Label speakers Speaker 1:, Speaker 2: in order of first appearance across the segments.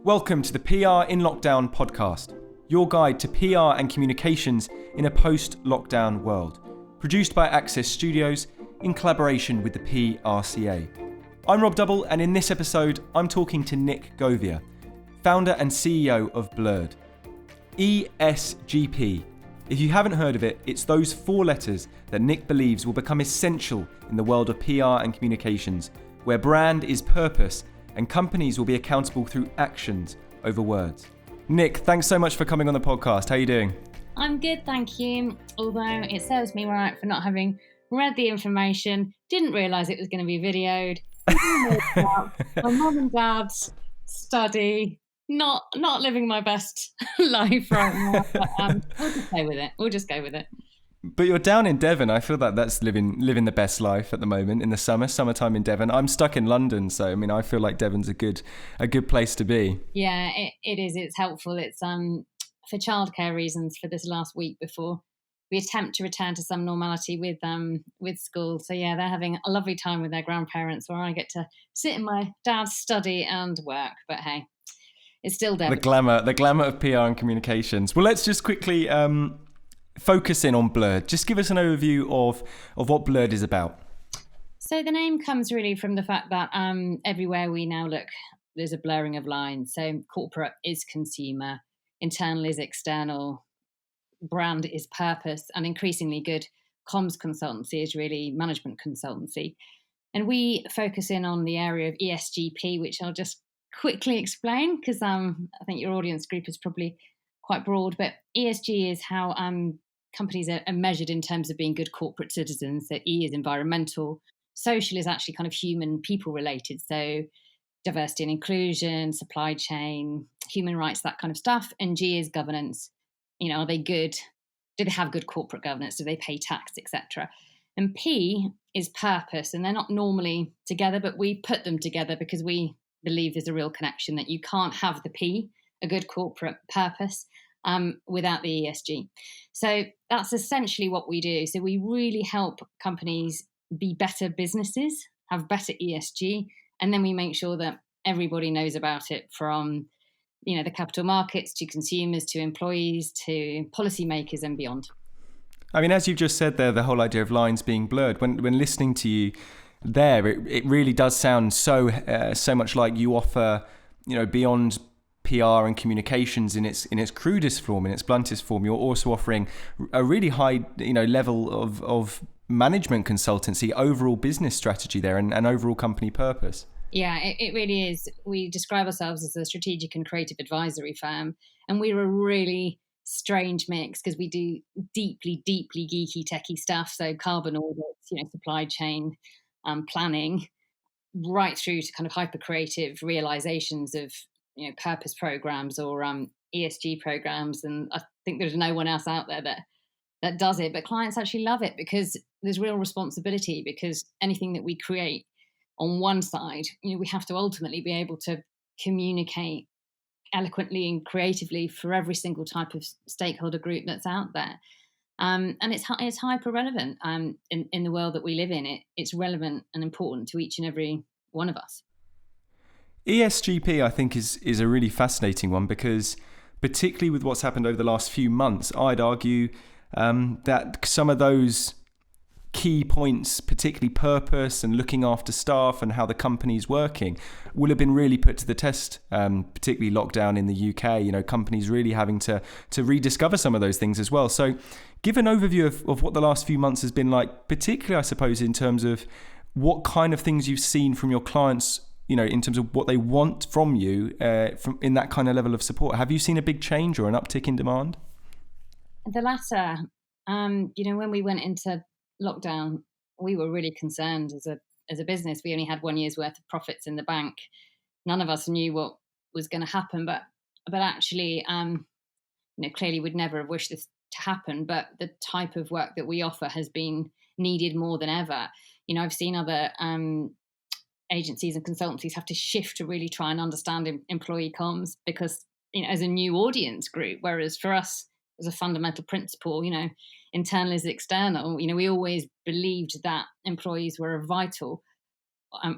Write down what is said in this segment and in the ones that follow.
Speaker 1: Welcome to the PR in Lockdown podcast, your guide to PR and communications in a post-lockdown world. Produced by Access Studios in collaboration with the PRCA. I'm Rob Double, and in this episode, I'm talking to Nik Govier, founder and CEO of Blurred. ESGP. If you haven't heard of it, it's those four letters that Nik believes will become essential in the world of PR and communications, where brand is purpose and companies will be accountable through actions over words. Nik, thanks so much for coming on the podcast. How are you doing?
Speaker 2: I'm good, thank you. Although it serves me right for not having read the information, didn't realise it was going to be videoed. My mum and dad's study, not living my best life right now, but we'll just go with it.
Speaker 1: But you're down in Devon. I feel that that's living the best life at the moment in the summertime in Devon. I'm stuck in London, so I mean I feel like Devon's a good place to be.
Speaker 2: Yeah, it is. It's helpful. It's for childcare reasons for this last week before we attempt to return to some normality with school. So yeah, they're having a lovely time with their grandparents, where I get to sit in my dad's study and work. But hey, it's still Devon.
Speaker 1: The glamour of PR and communications. Well, let's just quickly focus in on Blurred. Just give us an overview of what Blurred is about.
Speaker 2: So the name comes really from the fact that everywhere we now look, there's a blurring of lines. So corporate is consumer, internal is external, brand is purpose, and increasingly good comms consultancy is really management consultancy. And we focus in on the area of ESGP, which I'll just quickly explain because I think your audience group is probably quite broad. But ESG is how companies are measured in terms of being good corporate citizens. So E is environmental, social is actually kind of human, people related. So diversity and inclusion, supply chain, human rights, that kind of stuff. And G is governance. You know, are they good? Do they have good corporate governance? Do they pay tax, etc.? And P is purpose. And they're not normally together, but we put them together because we believe there's a real connection that you can't have the P, a good corporate purpose, without the ESG. So that's essentially what we do. So we really help companies be better businesses, have better ESG, and then we make sure that everybody knows about it, from the capital markets to consumers to employees to policymakers and beyond.
Speaker 1: I mean, as you've just said there, the whole idea of lines being blurred. When listening to you there, it really does sound so much like you offer, beyond PR and communications in its crudest form, in its bluntest form. You're also offering a really high, level of management consultancy, overall business strategy there, and overall company purpose.
Speaker 2: Yeah, it really is. We describe ourselves as a strategic and creative advisory firm, and we're a really strange mix because we do deeply geeky techie stuff. So carbon audits, supply chain planning, right through to kind of hyper creative realizations of purpose programs or ESG programs. And I think there's no one else out there that does it, but clients actually love it because there's real responsibility, because anything that we create on one side, we have to ultimately be able to communicate eloquently and creatively for every single type of stakeholder group that's out there. And it's hyper relevant in the world that we live in. It's relevant and important to each and every one of us.
Speaker 1: ESGP, I think, is a really fascinating one because, particularly with what's happened over the last few months, I'd argue that some of those key points, particularly purpose and looking after staff and how the company's working, will have been really put to the test, particularly lockdown in the UK, companies really having to rediscover some of those things as well. So give an overview of what the last few months has been like, particularly, I suppose, in terms of what kind of things you've seen from your clients, in terms of what they want from you, from in that kind of level of support. Have you seen a big change or an uptick in demand?
Speaker 2: The latter. When we went into lockdown, we were really concerned as a business. We only had 1 year's worth of profits in the bank. None of us knew what was going to happen, but actually, clearly we'd never have wished this to happen. But the type of work that we offer has been needed more than ever. I've seen other agencies and consultancies have to shift to really try and understand employee comms because, as a new audience group, whereas for us as a fundamental principle, internal is external. We always believed that employees were a vital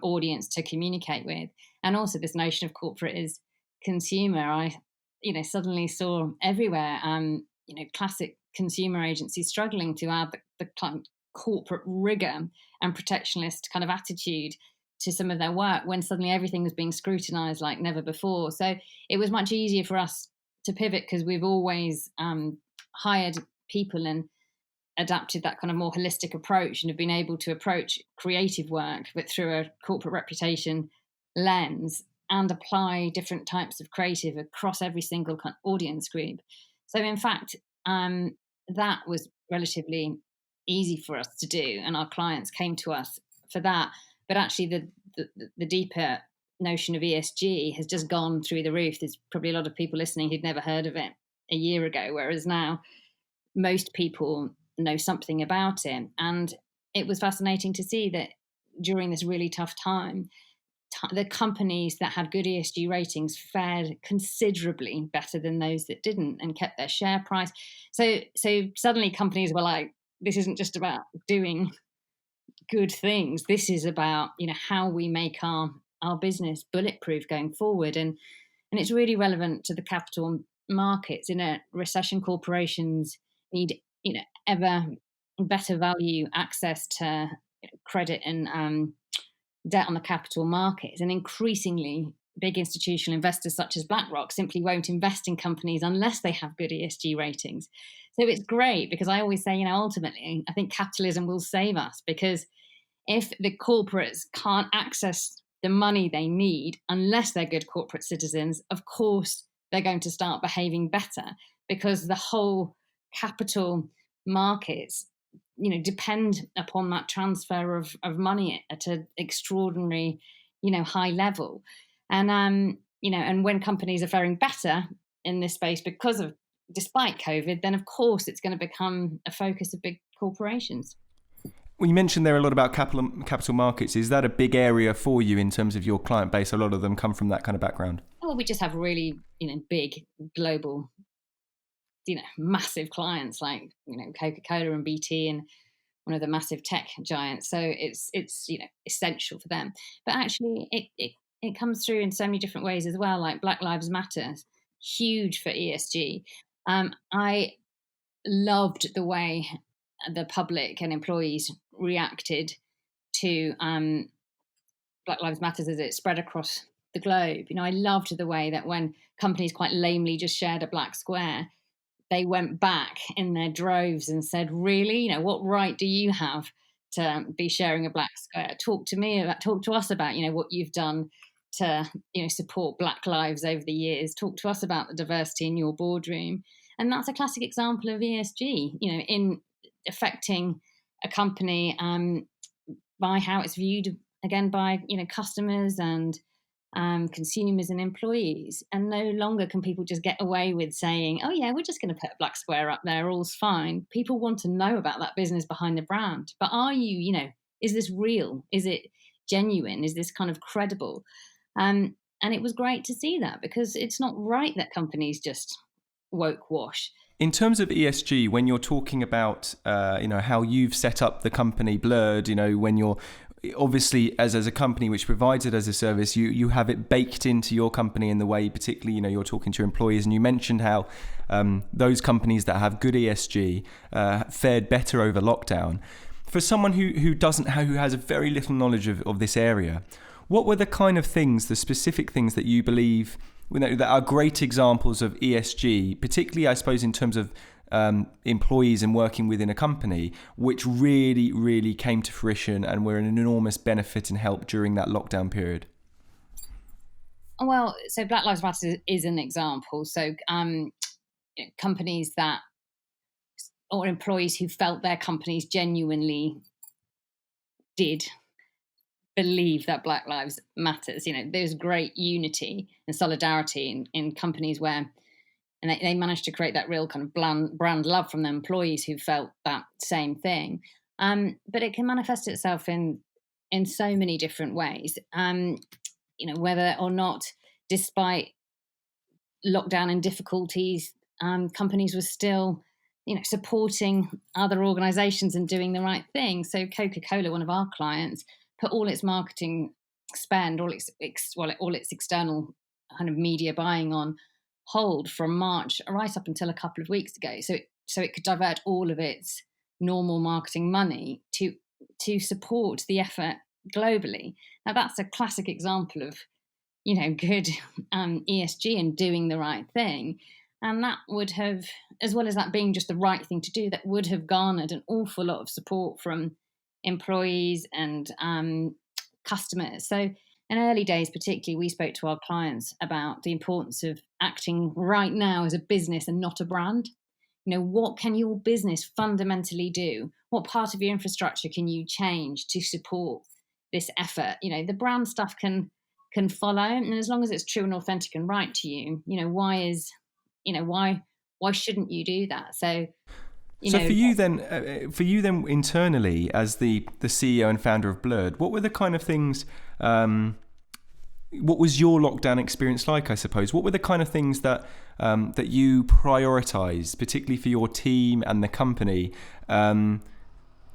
Speaker 2: audience to communicate with. And also this notion of corporate is consumer, I, suddenly saw everywhere, classic consumer agencies struggling to add the kind of corporate rigor and protectionist kind of attitude to some of their work when suddenly everything was being scrutinized like never before. So it was much easier for us to pivot because we've always hired people and adapted that kind of more holistic approach and have been able to approach creative work, but through a corporate reputation lens, and apply different types of creative across every single audience group. So in fact, that was relatively easy for us to do, and our clients came to us for that. But actually, the deeper notion of ESG has just gone through the roof. There's probably a lot of people listening who'd never heard of it a year ago, whereas now most people know something about it. And it was fascinating to see that during this really tough time, the companies that had good ESG ratings fared considerably better than those that didn't and kept their share price. So suddenly companies were like, this isn't just about doing good things. This is about, how we make our business bulletproof going forward. And it's really relevant to the capital markets. In a recession, corporations need, ever better value access to credit and debt on the capital markets, and increasingly big institutional investors such as BlackRock simply won't invest in companies unless they have good ESG ratings. So it's great because I always say, ultimately, I think capitalism will save us, because if the corporates can't access the money they need unless they're good corporate citizens, of course they're going to start behaving better, because the whole capital markets depend upon that transfer of money at an extraordinary, high level. And, and when companies are faring better in this space despite COVID, then of course it's going to become a focus of big corporations.
Speaker 1: Well, you mentioned there a lot about capital markets. Is that a big area for you in terms of your client base? A lot of them come from that kind of background.
Speaker 2: Well, we just have really, big global, massive clients like, Coca-Cola and BT and one of the massive tech giants. So it's essential for them. But actually, it comes through in so many different ways as well. Like Black Lives Matter, huge for ESG. I loved the way the public and employees reacted to Black Lives Matter as it spread across the globe. I loved the way that when companies quite lamely just shared a black square, they went back in their droves and said, really, what right do you have to be sharing a black square? Talk to us about, what you've done to, support Black lives over the years. Talk to us about the diversity in your boardroom. And that's a classic example of ESG, in affecting a company by how it's viewed, again, by, customers and consumers and employees. And no longer can people just get away with saying, oh yeah, we're just going to put a black square up there, all's fine. People want to know about that business behind the brand. But are you, is this real? Is it genuine? Is this kind of credible? And it was great to see that, because it's not right that companies just woke wash.
Speaker 1: In terms of ESG, when you're talking about, how you've set up the company Blurred, when you're obviously as a company which provides it as a service, you have it baked into your company in the way, particularly, you're talking to your employees, and you mentioned how those companies that have good ESG fared better over lockdown. For someone who has a very little knowledge of this area, what were the kind of things, the specific things that you believe that are great examples of ESG, particularly, I suppose, in terms of employees and working within a company, which really, really came to fruition and were an enormous benefit and help during that lockdown period?
Speaker 2: Well, so Black Lives Matter is an example. So companies or employees who felt their companies genuinely did believe that Black Lives Matters. There's great unity and solidarity in companies where, and they managed to create that real kind of brand love from their employees who felt that same thing. But it can manifest itself in so many different ways. Whether or not, despite lockdown and difficulties, companies were still, supporting other organizations and doing the right thing. So Coca-Cola, one of our clients, put all its marketing spend, all its external kind of media buying on hold from March right up until a couple of weeks ago. So it could divert all of its normal marketing money to support the effort globally. Now that's a classic example of, good ESG and doing the right thing. And that would have, as well as that being just the right thing to do, that would have garnered an awful lot of support from employees and customers. So in early days, particularly, we spoke to our clients about the importance of acting right now as a business and not a brand. What can your business fundamentally do? What part of your infrastructure can you change to support this effort? The brand stuff can follow, and as long as it's true and authentic and right to you, why shouldn't you do that? So
Speaker 1: for you then internally as the CEO and founder of Blurred, what were the kind of things, what was your lockdown experience like, I suppose? What were the kind of things that you prioritized, particularly for your team and the company,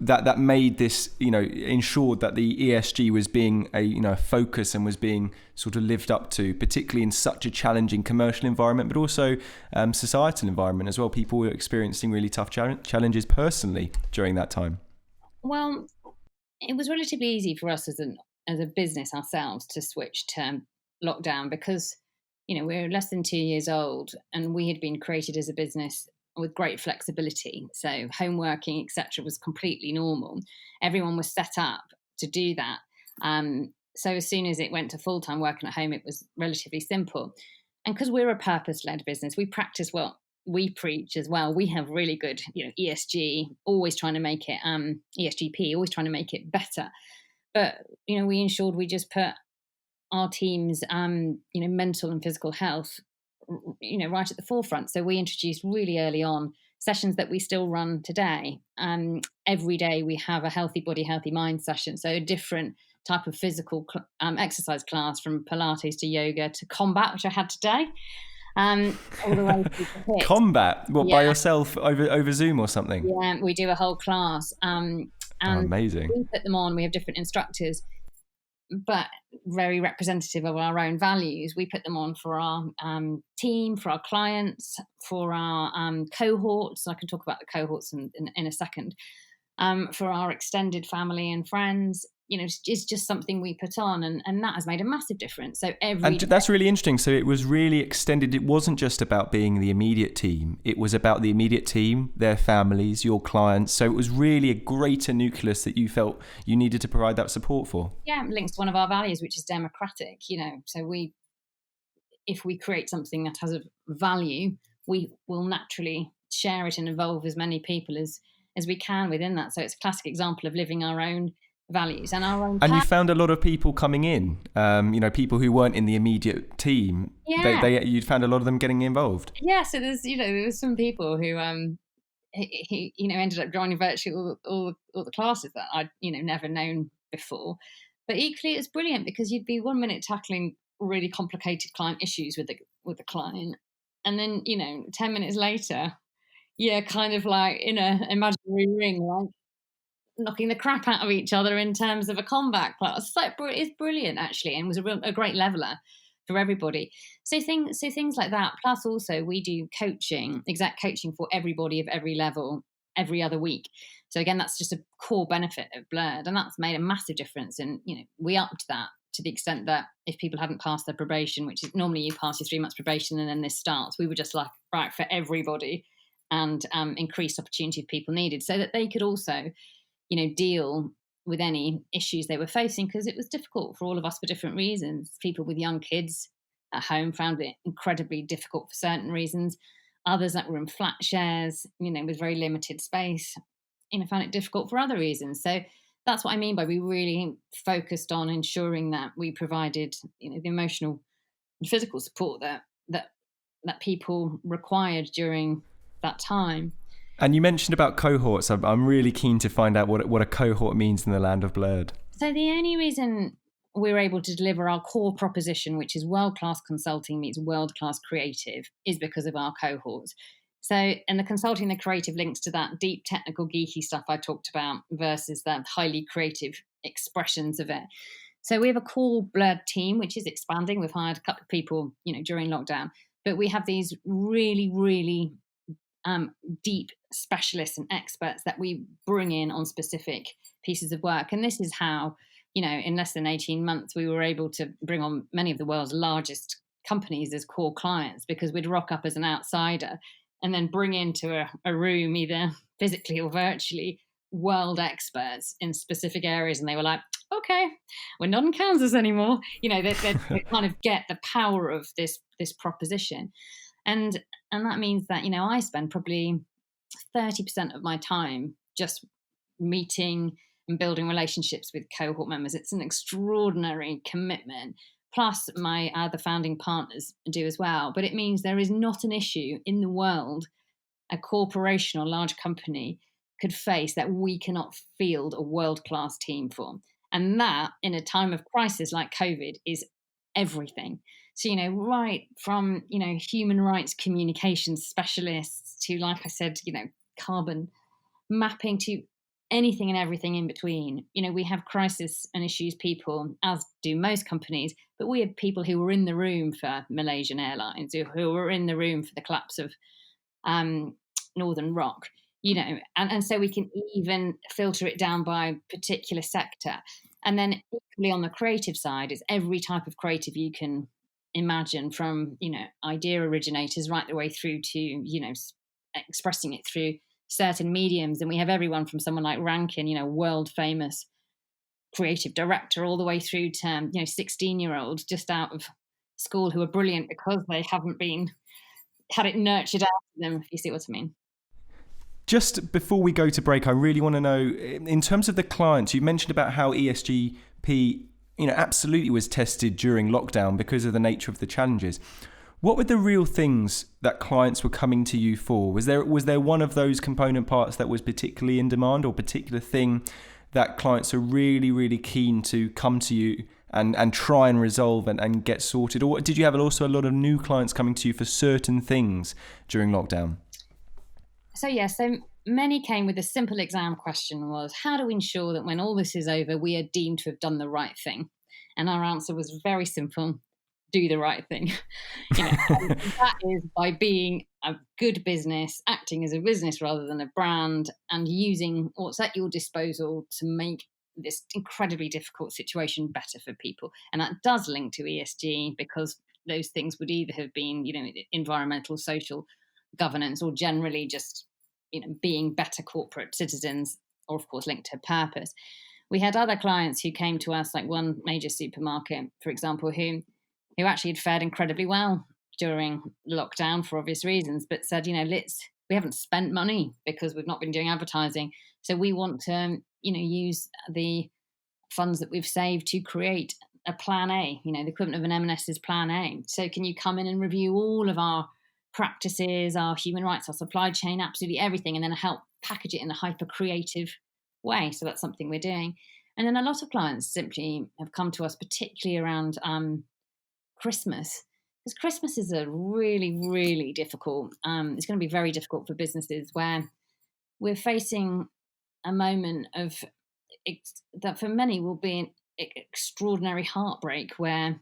Speaker 1: that made this, ensured that the ESG was being a focus and was being sort of lived up to, particularly in such a challenging commercial environment, but also societal environment as well? People were experiencing really tough challenges personally during that time.
Speaker 2: Well, it was relatively easy for us as a business ourselves to switch to lockdown because, we're less than 2 years old and we had been created as a business with great flexibility. So home working, etc., was completely normal. Everyone was set up to do that. So as soon as it went to full-time working at home, it was relatively simple. And because we're a purpose-led business, we practice what we preach as well. We have really good, ESG, always trying to make it, ESGP, always trying to make it better. But, we ensured we just put our team's, mental and physical health, right at the forefront. So we introduced really early on sessions that we still run today. Every day we have a healthy body, healthy mind session. So a different type of physical exercise class, from Pilates to yoga to combat, which I had today. All the way through the HIIT.
Speaker 1: Combat? What, by yourself over Zoom or something?
Speaker 2: Yeah, we do a whole class. And
Speaker 1: amazing.
Speaker 2: We put them on. We have different instructors, but very representative of our own values. We put them on for our team, for our clients, for our cohorts. I can talk about the cohorts in a second. For our extended family and friends. It's just something we put on, and that has made a massive difference. So
Speaker 1: that's really interesting. So it was really extended. It wasn't just about being the immediate team. It was about the immediate team, their families, your clients. So it was really a greater nucleus that you felt you needed to provide that support for.
Speaker 2: Yeah, it links to one of our values, which is democratic. So if we create something that has a value, we will naturally share it and involve as many people as we can within that. So it's a classic example of living our own values and our own.
Speaker 1: And you found a lot of people coming in, people who weren't in the immediate team.
Speaker 2: Yeah.
Speaker 1: You found a lot of them getting involved.
Speaker 2: Yeah. So there was some people who, ended up joining virtually all the classes that I'd, never known before. But equally, it's brilliant because you'd be 1 minute tackling really complicated client issues with the client, and then 10 minutes later, kind of like in a imaginary ring, like knocking the crap out of each other in terms of a combat class. So it's brilliant actually, and was a great leveler for everybody. So things like that. Plus, also we do exact coaching for everybody of every level every other week. So again, that's just a core benefit of Blurred, and that's made a massive difference. And we upped that to the extent that if people hadn't passed their probation, which is normally you pass your 3 months probation and then this starts, we were just like, right, for everybody, and increased opportunity if people needed, so that they could also deal with any issues they were facing, because it was difficult for all of us for different reasons. People with young kids at home found it incredibly difficult for certain reasons. Others that were in flat shares, with very limited space, found it difficult for other reasons. So that's what I mean by we really focused on ensuring that we provided, the emotional and physical support that people required during that time.
Speaker 1: And you mentioned about cohorts. I'm really keen to find out what a cohort means in the land of Blurred.
Speaker 2: So the only reason we're able to deliver our core proposition, which is world-class consulting meets world-class creative, is because of our cohorts. So, and the consulting, the creative links to that deep technical geeky stuff I talked about versus the highly creative expressions of it. So we have a core blood team, which is expanding. We've hired a couple of people, during lockdown, but we have these really, really deep specialists and experts that we bring in on specific pieces of work. And this is how, in less than 18 months, we were able to bring on many of the world's largest companies as core clients, because we'd rock up as an outsider and then bring into a room, either physically or virtually, world experts in specific areas. And they were like, okay, we're not in Kansas anymore. They kind of get the power of this proposition. And that means that, I spend probably 30% of my time just meeting and building relationships with cohort members. It's an extraordinary commitment. Plus, my other founding partners do as well. But it means there is not an issue in the world a corporation or large company could face that we cannot field a world-class team for. And that, in a time of crisis like COVID, is everything. So, right from, human rights communication specialists to, like I said, carbon mapping, to anything and everything in between. We have crisis and issues people, as do most companies, but we have people who were in the room for Malaysian Airlines, who were in the room for the collapse of Northern Rock, and so we can even filter it down by particular sector. And then equally on the creative side is every type of creative you can imagine, from, idea originators right the way through to, expressing it through certain mediums. And we have everyone from someone like Rankin, world famous creative director, all the way through to, 16-year-olds just out of school who are brilliant because they haven't had it nurtured out of them, if you see what I mean.
Speaker 1: Just before we go to break, I really want to know, in terms of the clients, you mentioned about how ESGP, absolutely was tested during lockdown because of the nature of the challenges. What were the real things that clients were coming to you for? Was there one of those component parts that was particularly in demand, or particular thing that clients are really, really keen to come to you and try and resolve and get sorted? Or did you have also a lot of new clients coming to you for certain things during lockdown?
Speaker 2: So many came with a simple exam question: was, how do we ensure that when all this is over, we are deemed to have done the right thing? And our answer was very simple: do the right thing. And that is by being a good business, acting as a business rather than a brand, and using what's at your disposal to make this incredibly difficult situation better for people. And that does link to ESG, because those things would either have been, environmental, social, governance, or generally just, being better corporate citizens, or of course linked to purpose. We had other clients who came to us, like one major supermarket, for example, who actually had fared incredibly well during lockdown for obvious reasons, but said, we haven't spent money because we've not been doing advertising. So we want to, use the funds that we've saved to create a plan A, the equivalent of an M&S's plan A. So can you come in and review all of our practices, our human rights, our supply chain, absolutely everything, and then help package it in a hyper creative way? So that's something we're doing. And then a lot of clients simply have come to us, particularly around Christmas, because Christmas is a really, really difficult, it's going to be very difficult for businesses, where we're facing a moment of that for many will be an extraordinary heartbreak, where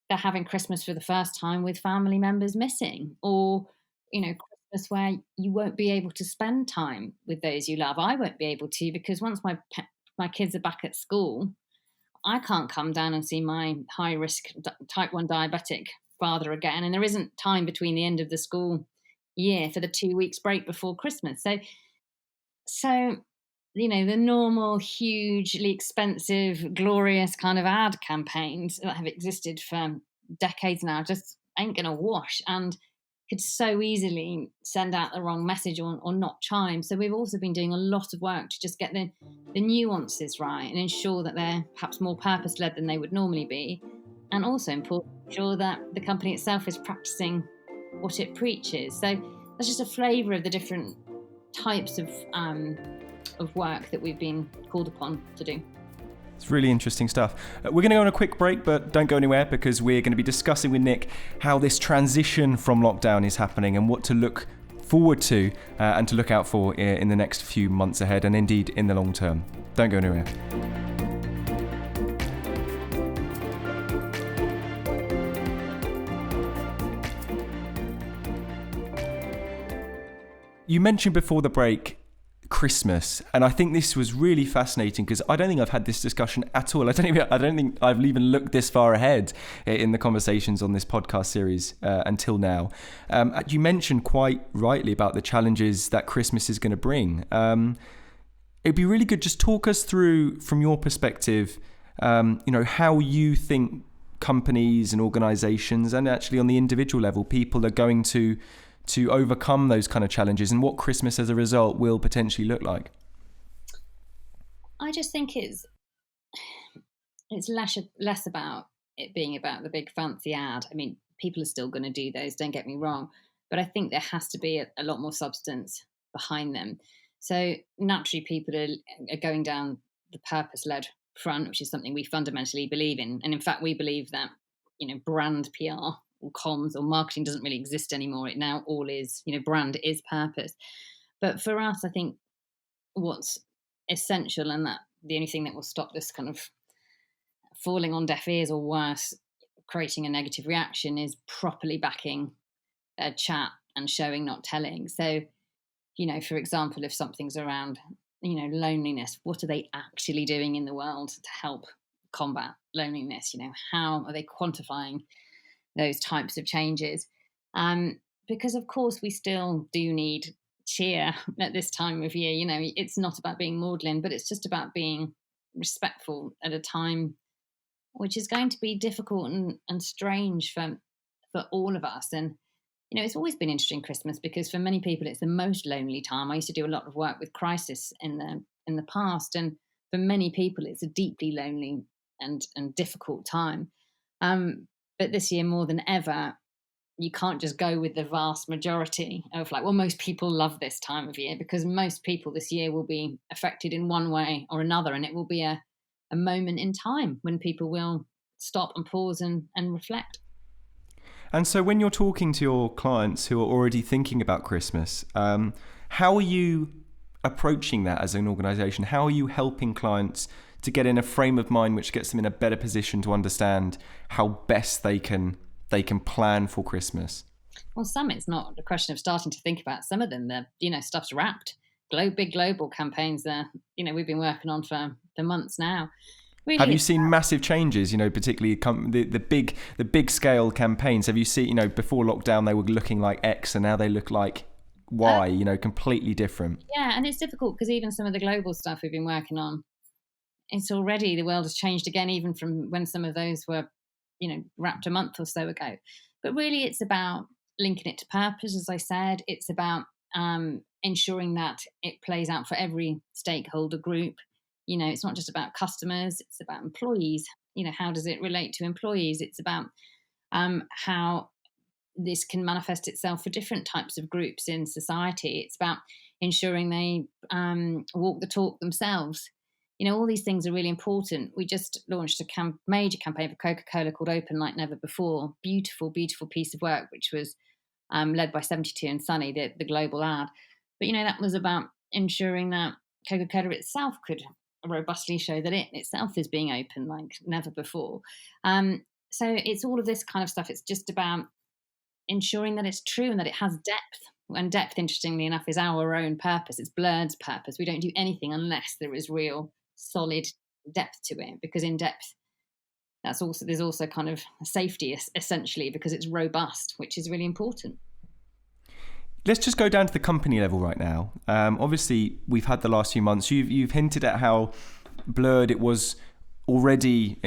Speaker 2: they're having Christmas for the first time with family members missing, or, Christmas where you won't be able to spend time with those you love. I won't be able to, because once my kids are back at school, I can't come down and see my high-risk type 1 diabetic father again. And there isn't time between the end of the school year for the 2 weeks break before Christmas. So the normal, hugely expensive, glorious kind of ad campaigns that have existed for decades now just ain't going to wash, and could so easily send out the wrong message or not chime. So we've also been doing a lot of work to just get the nuances right and ensure that they're perhaps more purpose-led than they would normally be, and also important to ensure that the company itself is practicing what it preaches. So that's just a flavour of the different types of work that we've been called upon to do.
Speaker 1: It's really interesting stuff. We're going to go on a quick break, but don't go anywhere, because we're going to be discussing with Nik how this transition from lockdown is happening and what to look forward to and to look out for in the next few months ahead, and indeed in the long term. Don't go anywhere. You mentioned before the break Christmas, and I think this was really fascinating because I don't think I've had this discussion at all. I don't think I've even looked this far ahead in the conversations on this podcast series until now. You mentioned quite rightly about the challenges that Christmas is going to bring. It'd be really good, just talk us through from your perspective, how you think companies and organizations, and actually on the individual level, people are going to overcome those kind of challenges, and what Christmas as a result will potentially look like.
Speaker 2: I just think it's less about it being about the big fancy ad. I mean, people are still going to do those, don't get me wrong, but I think there has to be a lot more substance behind them. So naturally people are going down the purpose-led front, which is something we fundamentally believe in. And in fact, we believe that, brand PR or comms or marketing doesn't really exist anymore. It now all is, brand is purpose. But for us, I think what's essential, and that the only thing that will stop this kind of falling on deaf ears or worse, creating a negative reaction, is properly backing a chat and showing, not telling. So, for example, if something's around, loneliness, what are they actually doing in the world to help combat loneliness? How are they quantifying those types of changes? Because of course we still do need cheer at this time of year. It's not about being maudlin, but it's just about being respectful at a time which is going to be difficult and strange for all of us. And it's always been interesting, Christmas, because for many people it's the most lonely time. I used to do a lot of work with crisis in the past, and for many people it's a deeply lonely and difficult time. But this year more than ever, you can't just go with the vast majority of most people love this time of year, because most people this year will be affected in one way or another, and it will be a moment in time when people will stop and pause and reflect.
Speaker 1: And so when you're talking to your clients who are already thinking about Christmas, how are you approaching that as an organisation? How are you helping clients to get in a frame of mind which gets them in a better position to understand how best they can plan for Christmas?
Speaker 2: Well, some it's not a question of starting to think about. Some of them, stuff's wrapped. Big global campaigns that we've been working on for months now. Really,
Speaker 1: have you seen massive changes? Particularly the big scale campaigns. Have you seen? Before lockdown they were looking like X, and now they look like Y. Completely different.
Speaker 2: Yeah, and it's difficult because even some of the global stuff we've been working on, it's already, the world has changed again, even from when some of those were, wrapped a month or so ago. But really, it's about linking it to purpose, as I said. It's about ensuring that it plays out for every stakeholder group. It's not just about customers, it's about employees. How does it relate to employees? It's about how this can manifest itself for different types of groups in society. It's about ensuring they walk the talk themselves. All these things are really important. We just launched a major campaign for Coca-Cola called Open Like Never Before. Beautiful, beautiful piece of work, which was led by 72 and Sunny, the global ad. But, that was about ensuring that Coca-Cola itself could robustly show that it itself is being open like never before. So it's all of this kind of stuff. It's just about ensuring that it's true and that it has depth. And depth, interestingly enough, is our own purpose. It's Blurred's purpose. We don't do anything unless there is real solid depth to it, because in depth there's also kind of safety, essentially, because it's robust, which is really important.
Speaker 1: Let's just go down to the company level right now. Obviously, we've had the last few months. You've hinted at how Blurred it was already,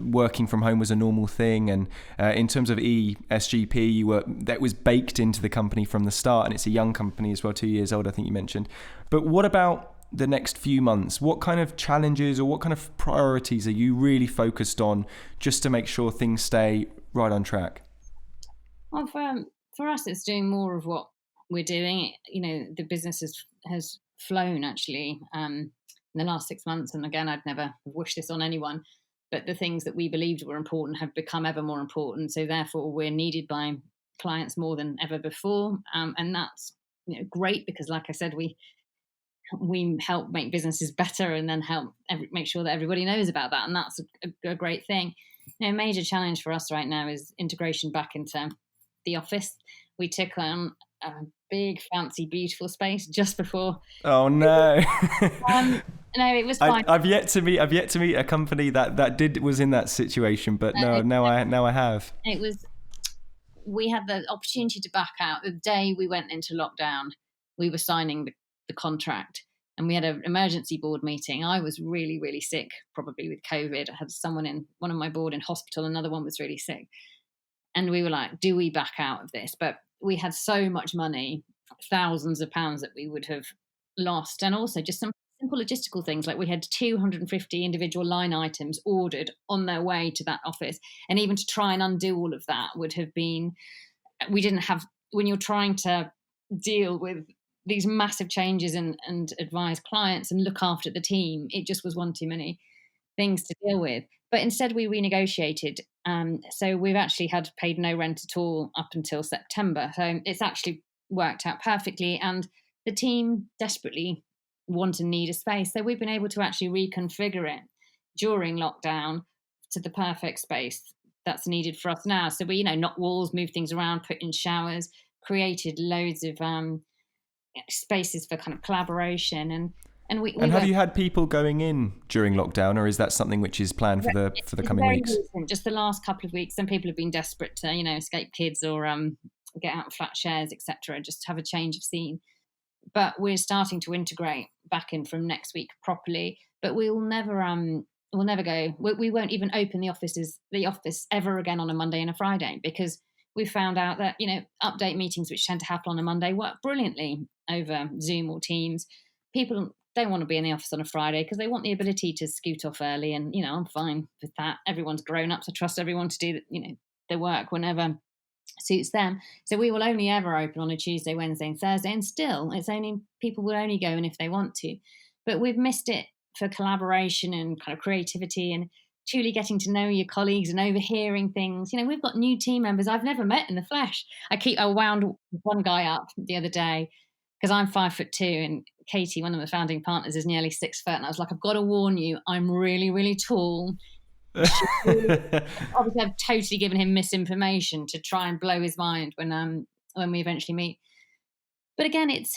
Speaker 1: working from home was a normal thing, and in terms of ESGP, that was baked into the company from the start, and it's a young company as well, 2 years old, I think you mentioned. But what about the next few months? What kind of challenges or what kind of priorities are you really focused on just to make sure things stay right on track?
Speaker 2: Well, for us, it's doing more of what we're doing. The business has flown actually in the last 6 months. And again, I'd never wish this on anyone, but the things that we believed were important have become ever more important. So therefore, we're needed by clients more than ever before. And that's great, because like I said, we help make businesses better and then help make sure that everybody knows about that. And that's a great thing. A major challenge for us right now is integration back into the office. We took on a big, fancy, beautiful space just before.
Speaker 1: Oh no.
Speaker 2: Um, no, it was fine.
Speaker 1: I've yet to meet a company that was in that situation, but no, now I have.
Speaker 2: It was. We had the opportunity to back out the day we went into lockdown. We were signing the contract, and we had an emergency board meeting. I was really, really sick, probably with COVID. I had someone in one of my board in hospital, another one was really sick. And we were like, do we back out of this? But we had so much money, thousands of pounds that we would have lost. And also just some simple logistical things, like we had 250 individual line items ordered on their way to that office. And even to try and undo all of that would have been, we didn't have, when you're trying to deal with these massive changes and advise clients and look after the team, it just was one too many things to deal with. But instead we renegotiated. So we've actually had paid no rent at all up until September. So it's actually worked out perfectly. And the team desperately want and need a space. So we've been able to actually reconfigure it during lockdown to the perfect space that's needed for us now. So we, knock walls, move things around, put in showers, created loads of spaces for kind of collaboration. And
Speaker 1: have you had people going in during lockdown, or is that something which is planned for the coming weeks?
Speaker 2: Recent, just the last couple of weeks. Some people have been desperate to, escape kids or get out of flat shares, etc. Just have a change of scene. But we're starting to integrate back in from next week properly. But we'll never go. We won't even open the office ever again on a Monday and a Friday, because we found out that update meetings, which tend to happen on a Monday, work brilliantly over Zoom or Teams. People don't want to be in the office on a Friday because they want the ability to scoot off early, and I'm fine with that. Everyone's grown up, so I trust everyone to do their work whenever suits them. So we will only ever open on a Tuesday, Wednesday, and Thursday, and still it's only, people will only go in if they want to. But we've missed it for collaboration and kind of creativity and truly getting to know your colleagues and overhearing things. We've got new team members I've never met in the flesh. I wound one guy up the other day because I'm 5'2" and Katie, one of the founding partners, is nearly 6 foot. And I was like, I've got to warn you, I'm really, really tall. Obviously, I've totally given him misinformation to try and blow his mind when we eventually meet. But again, it's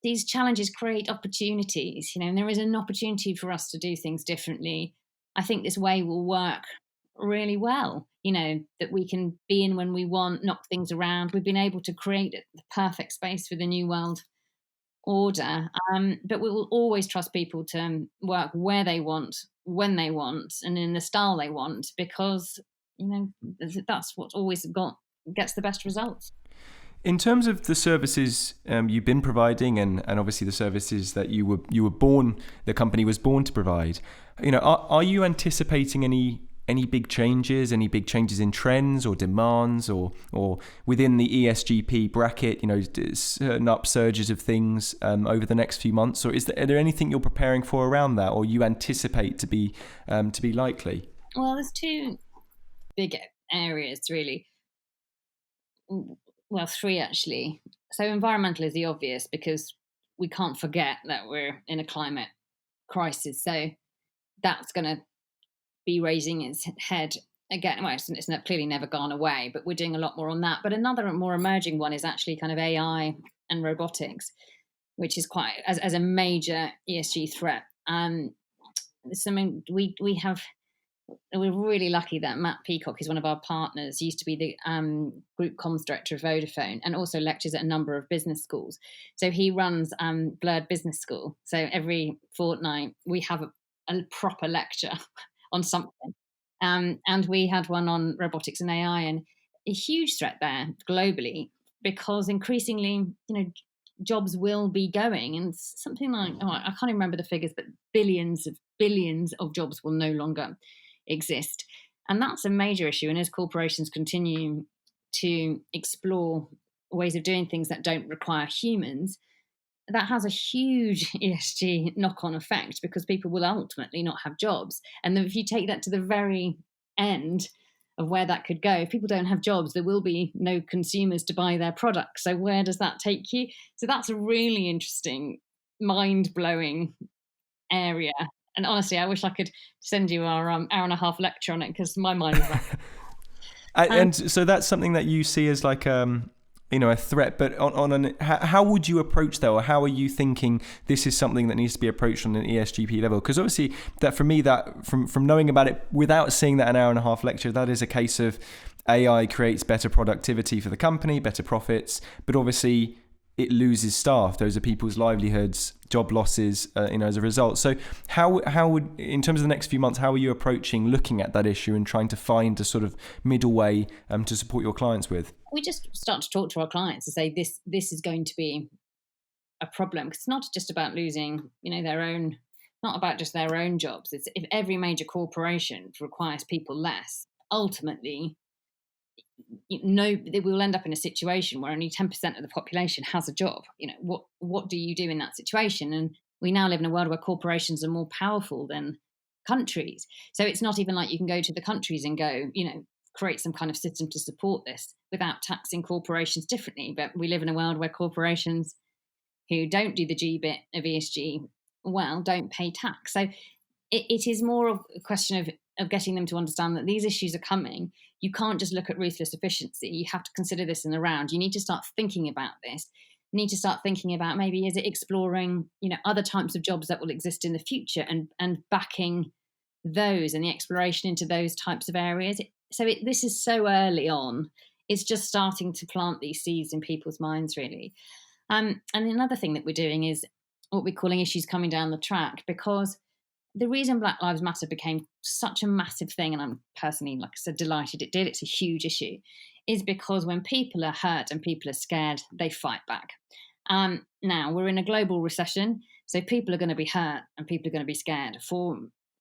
Speaker 2: these challenges create opportunities, and there is an opportunity for us to do things differently. I think this way will work really well, that we can be in when we want, knock things around. We've been able to create the perfect space for the new world order. But we will always trust people to work where they want, when they want, and in the style they want, because that's what always gets the best results.
Speaker 1: In terms of the services you've been providing, and obviously the services that you were born, the company was born to provide, are you anticipating any big changes, in trends or demands, or within the ESGP bracket, certain upsurges of things over the next few months, or are there anything you're preparing for around that, or you anticipate to be likely?
Speaker 2: Well, there's two big areas really. Well, three actually. So environmental is the obvious, because we can't forget that we're in a climate crisis. So that's going to be raising its head again. Well, it's clearly never gone away, but we're doing a lot more on that. But another more emerging one is actually kind of AI and robotics, which is quite as a major ESG threat. Something we're really lucky that Matt Peacock is one of our partners, used to be the group comms director of Vodafone, and also lectures at a number of business schools. So he runs Blurred Business School. So every fortnight we have a proper lecture on something. And we had one on robotics and AI, and a huge threat there globally, because increasingly, jobs will be going, and something like, I can't even remember the figures, but billions of jobs will no longer exist. And that's a major issue. And as corporations continue to explore ways of doing things that don't require humans, that has a huge ESG knock-on effect, because people will ultimately not have jobs. And if you take that to the very end of where that could go, if people don't have jobs, there will be no consumers to buy their products. So where does that take you? So that's a really interesting, mind-blowing area. And honestly, I wish I could send you our hour and a half lecture on it, because my mind is like...
Speaker 1: And so that's something that you see as like, a threat, but how would you approach that, or how are you thinking this is something that needs to be approached on an ESGP level? Because obviously, that for me, that from knowing about it without seeing that an hour and a half lecture, that is a case of AI creates better productivity for the company, better profits, but obviously it loses staff. Those are people's livelihoods, job losses, as a result. So how would, in terms of the next few months, how are you approaching looking at that issue and trying to find a sort of middle way to support your clients with?
Speaker 2: We just start to talk to our clients and say this is going to be a problem, because it's not just about losing, their own, not about just their own jobs. It's if every major corporation requires people less, ultimately, we'll end up in a situation where only 10% of the population has a job. What do you do in that situation? And we now live in a world where corporations are more powerful than countries. So it's not even like you can go to the countries and go, create some kind of system to support this without taxing corporations differently. But we live in a world where corporations who don't do the G bit of ESG don't pay tax. So it is more of a question of getting them to understand that these issues are coming. You can't just look at ruthless efficiency. You have to consider this in the round. You need to start thinking about this. You need to start thinking about, maybe is it exploring, other types of jobs that will exist in the future, and backing those and the exploration into those types of areas. So this is so early on. It's just starting to plant these seeds in people's minds, really. And another thing that we're doing is what we're calling issues coming down the track, because the reason Black Lives Matter became such a massive thing, and I'm personally, like I said, delighted it did, it's a huge issue, is because when people are hurt and people are scared, they fight back. Now, we're in a global recession, so people are going to be hurt and people are going to be scared for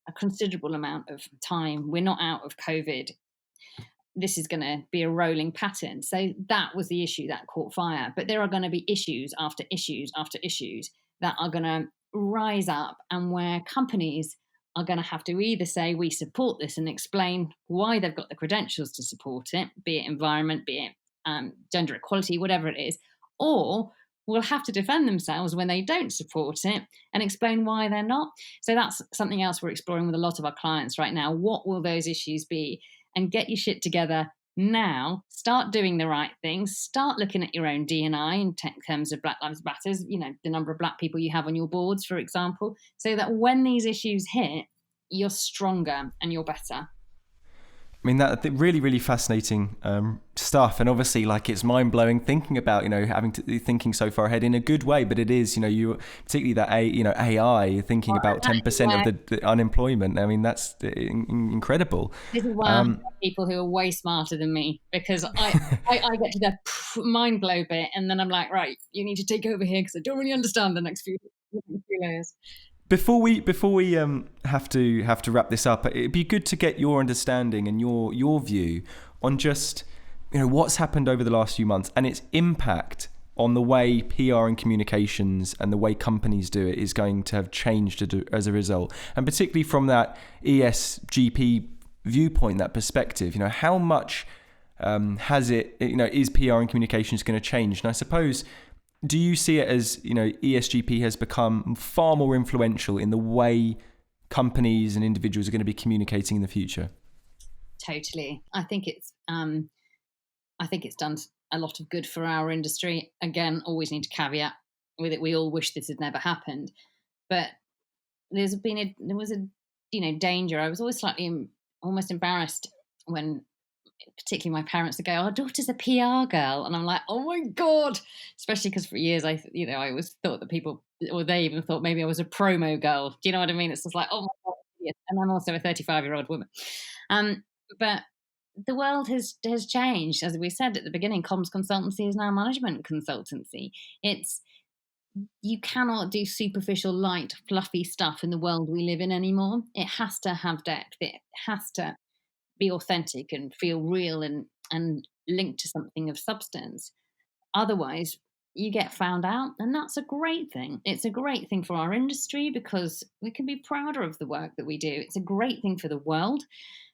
Speaker 2: a considerable amount of time. We're not out of COVID. This is going to be a rolling pattern. So that was the issue that caught fire. But there are going to be issues after issues after issues that are going to rise up, and where companies are going to have to either say we support this and explain why they've got the credentials to support it, be it environment, be it gender equality, whatever it is, or will have to defend themselves when they don't support it and explain why they're not. So that's something else we're exploring with a lot of our clients right now. What will those issues be? And get your shit together now. Start doing the right things. Start looking at your own D&I in terms of Black Lives Matter, the number of Black people you have on your boards, for example, so that when these issues hit, you're stronger and you're better.
Speaker 1: I mean, that really, really fascinating stuff, and obviously, like, it's mind blowing thinking about thinking so far ahead in a good way. But it is, you particularly that AI thinking about 10% of the unemployment. I mean, that's incredible.
Speaker 2: This is why people who are way smarter than me, because I get to the mind blow bit, and then I'm like, right, you need to take over here because I don't really understand the next few layers.
Speaker 1: Before we have to wrap this up, it'd be good to get your understanding and your view on just what's happened over the last few months and its impact on the way PR and communications and the way companies do it is going to have changed as a result, and particularly from that ESGP viewpoint, that perspective. How much has it? Is PR and communications going to change? And I suppose, do you see it as, ESGP has become far more influential in the way companies and individuals are going to be communicating in the future?
Speaker 2: Totally. I think it's done a lot of good for our industry. Again, always need to caveat with it, we all wish this had never happened. But there was a danger. I was always slightly almost embarrassed when, particularly my parents, would go, "Our daughter's a PR girl," and I'm like, "Oh my god!" Especially because for years I always thought that people, or they even thought maybe I was a promo girl. Do you know what I mean? It's just like, oh my god, yes. And I'm also a 35-year-old woman. But the world has changed, as we said at the beginning. Comms consultancy is now management consultancy. You cannot do superficial, light, fluffy stuff in the world we live in anymore. It has to have depth. It has to be authentic and feel real and linked to something of substance. Otherwise, you get found out, and that's a great thing. It's a great thing for our industry because we can be prouder of the work that we do. It's a great thing for the world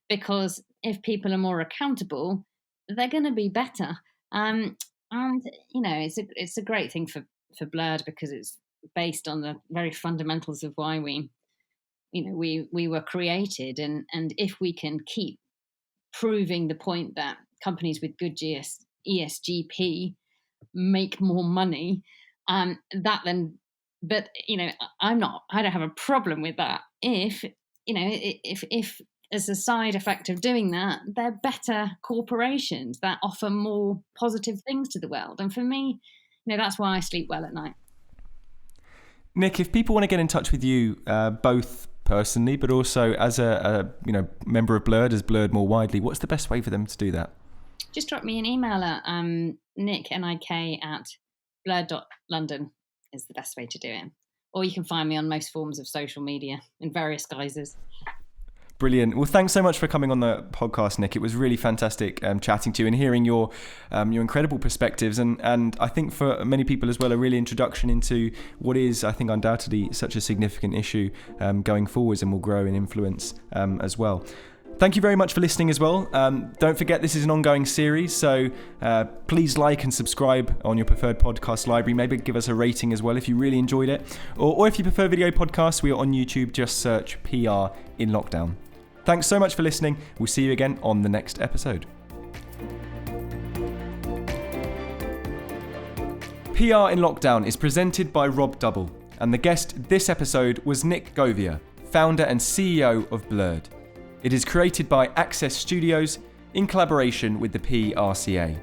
Speaker 2: because if people are more accountable, they're going to be better. And it's a great thing for Blurred because it's based on the very fundamentals of why we were created, and if we can keep proving the point that companies with good ESGP make more money. But I don't have a problem with that if as a side effect of doing that, they're better corporations that offer more positive things to the world. And for me, that's why I sleep well at night.
Speaker 1: Nik, if people want to get in touch with you, both personally, but also as a member of Blurred, as Blurred more widely, what's the best way for them to do that?
Speaker 2: Just drop me an email at nik@blurred.london is the best way to do it. Or you can find me on most forms of social media in various guises.
Speaker 1: Brilliant. Well, thanks so much for coming on the podcast, Nik. It was really fantastic chatting to you and hearing your incredible perspectives. And I think for many people as well, a really introduction into what is, I think, undoubtedly such a significant issue going forwards and will grow in influence as well. Thank you very much for listening as well. Don't forget, this is an ongoing series, so please like and subscribe on your preferred podcast library. Maybe give us a rating as well if you really enjoyed it. Or if you prefer video podcasts, we are on YouTube. Just search PR in Lockdown. Thanks so much for listening. We'll see you again on the next episode. PR in Lockdown is presented by Rob Double, and the guest this episode was Nik Govier, founder and CEO of Blurred. It is created by Access Studios in collaboration with the PRCA.